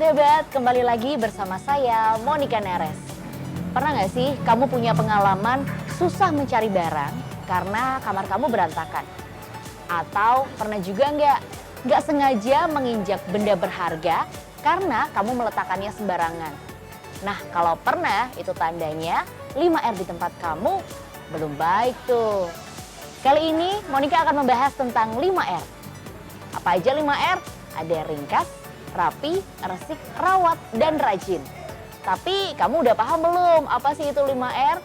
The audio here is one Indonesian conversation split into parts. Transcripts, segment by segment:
Hebat, kembali lagi bersama saya, Monica Neres. Pernah nggak sih kamu punya pengalaman susah mencari barang karena kamar kamu berantakan? Atau pernah juga nggak sengaja menginjak benda berharga karena kamu meletakkannya sembarangan? Nah, kalau pernah, itu tandanya 5R di tempat kamu belum baik tuh. Kali ini Monica akan membahas tentang 5R. Apa aja 5R? Ada ringkas, rapi, resik, rawat, dan rajin. Tapi kamu udah paham belum apa sih itu 5R?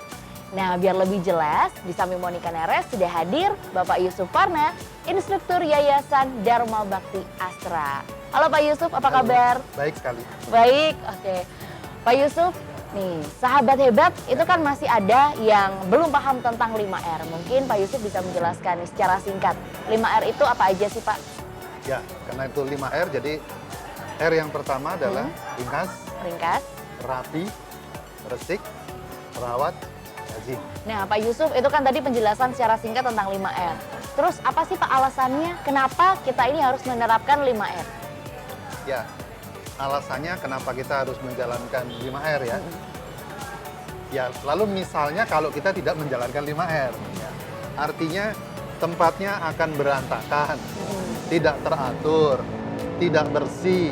Nah, biar lebih jelas, di samping Monica Neres sudah hadir Bapak Yusuf Parna, Instruktur Yayasan Dharma Bakti Astra. Halo Pak Yusuf, apa kabar? Baik sekali. Baik, oke. Pak Yusuf, nih sahabat hebat itu kan masih ada yang belum paham tentang 5R. Mungkin Pak Yusuf bisa menjelaskan secara singkat. 5R itu apa aja sih Pak? Ya, karena itu 5R, jadi R yang pertama adalah Ringkas, rapi, resik, rawat, rajin. Nah Pak Yusuf itu kan tadi penjelasan secara singkat tentang 5R. Terus apa sih Pak alasannya kenapa kita ini harus menerapkan 5R? Ya, alasannya kenapa kita harus menjalankan 5R ya. Ya, lalu misalnya kalau kita tidak menjalankan 5R, ya, artinya tempatnya akan berantakan, tidak teratur, tidak bersih.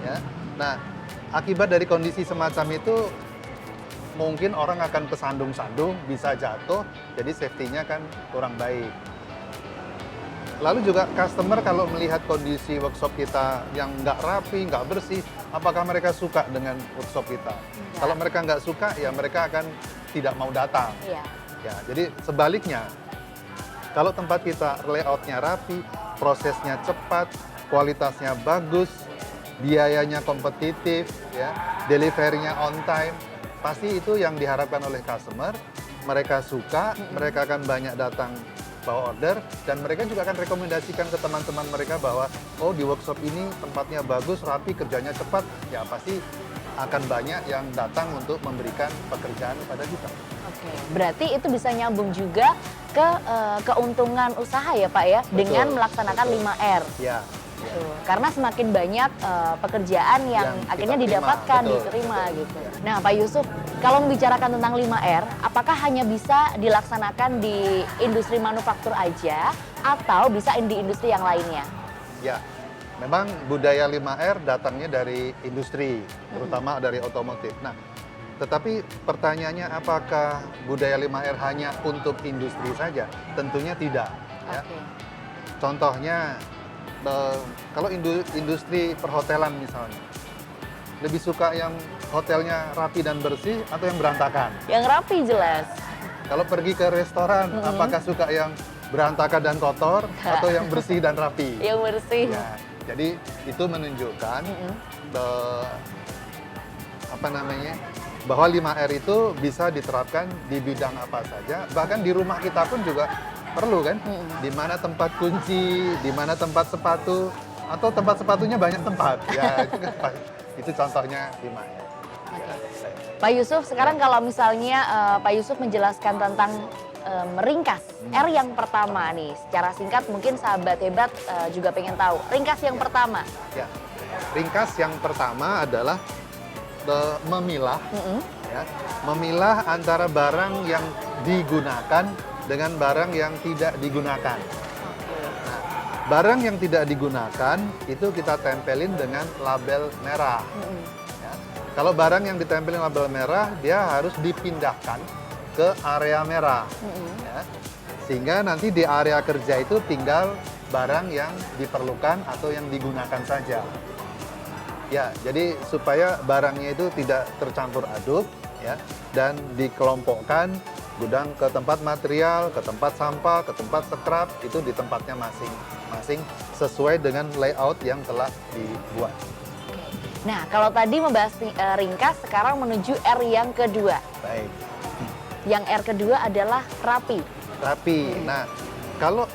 Ya. Nah, akibat dari kondisi semacam itu, mungkin orang akan kesandung-sandung, bisa jatuh, jadi safety-nya kan kurang baik. Lalu juga customer kalau melihat kondisi workshop kita yang nggak rapi, nggak bersih, apakah mereka suka dengan workshop kita? Kalau mereka nggak suka, ya mereka akan tidak mau datang. Iya. Ya, jadi sebaliknya, kalau tempat kita layoutnya rapi, prosesnya cepat, kualitasnya bagus, biayanya kompetitif, ya, delivery-nya on time, pasti itu yang diharapkan oleh customer. Mereka suka, mereka akan banyak datang bawa order, dan mereka juga akan rekomendasikan ke teman-teman mereka bahwa oh di workshop ini tempatnya bagus, rapi, kerjanya cepat, ya pasti akan banyak yang datang untuk memberikan pekerjaan kepada kita. Oke, berarti itu bisa nyambung juga ke keuntungan usaha ya Pak ya, dengan melaksanakan 5R. Ya. Tuh, karena semakin banyak pekerjaan yang akhirnya didapatkan, diterima gitu. Nah Pak Yusuf, kalau membicarakan tentang 5R, apakah hanya bisa dilaksanakan di industri manufaktur aja atau bisa di industri yang lainnya? Ya, memang budaya 5R datangnya dari industri, terutama dari otomotif. Nah, tetapi pertanyaannya apakah budaya 5R hanya untuk industri saja? Tentunya tidak. Ya. Contohnya, kalau industri perhotelan misalnya, lebih suka yang hotelnya rapi dan bersih atau yang berantakan? Yang rapi jelas. Kalau pergi ke restoran, apakah suka yang berantakan dan kotor atau yang bersih dan rapi? Yang bersih. Ya, jadi itu menunjukkan bahwa 5R itu bisa diterapkan di bidang apa saja, bahkan di rumah kita pun juga perlu kan, di mana tempat kunci, di mana tempat sepatu, atau tempat sepatunya banyak tempat. Ya, itu contohnya 5R. Pak Yusuf, sekarang kalau misalnya Pak Yusuf menjelaskan tentang meringkas, R yang pertama nih, secara singkat mungkin sahabat hebat juga pengen tahu. Ringkas yang pertama. Ya, ringkas yang pertama adalah memilah, ya, memilah antara barang yang digunakan dengan barang yang tidak digunakan. Nah, barang yang tidak digunakan itu kita tempelin dengan label merah. Ya. Kalau barang yang ditempelin label merah, dia harus dipindahkan ke area merah. Ya. Sehingga nanti di area kerja itu tinggal barang yang diperlukan atau yang digunakan saja. Ya, jadi supaya barangnya itu tidak tercampur aduk, ya, dan dikelompokkan gudang ke tempat material, ke tempat sampah, ke tempat scrap, itu di tempatnya masing-masing sesuai dengan layout yang telah dibuat. Nah, kalau tadi membahas ringkas, sekarang menuju R yang kedua. Baik. Yang R kedua adalah rapi. Rapi. Nah, kalau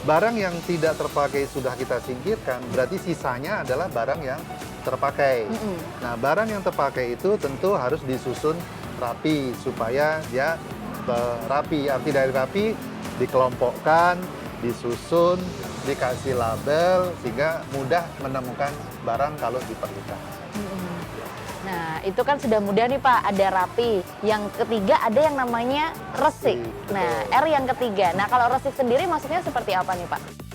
barang yang tidak terpakai sudah kita singkirkan, berarti sisanya adalah barang yang terpakai. Nah, barang yang terpakai itu tentu harus disusun rapi supaya dia rapi. Arti dari rapi, dikelompokkan, disusun, dikasih label sehingga mudah menemukan barang kalau diperlukan. Nah, itu kan sudah mudah nih Pak, ada rapi. Yang ketiga ada yang namanya resik. Betul. Nah, R yang ketiga. Nah, kalau resik sendiri maksudnya seperti apa nih Pak?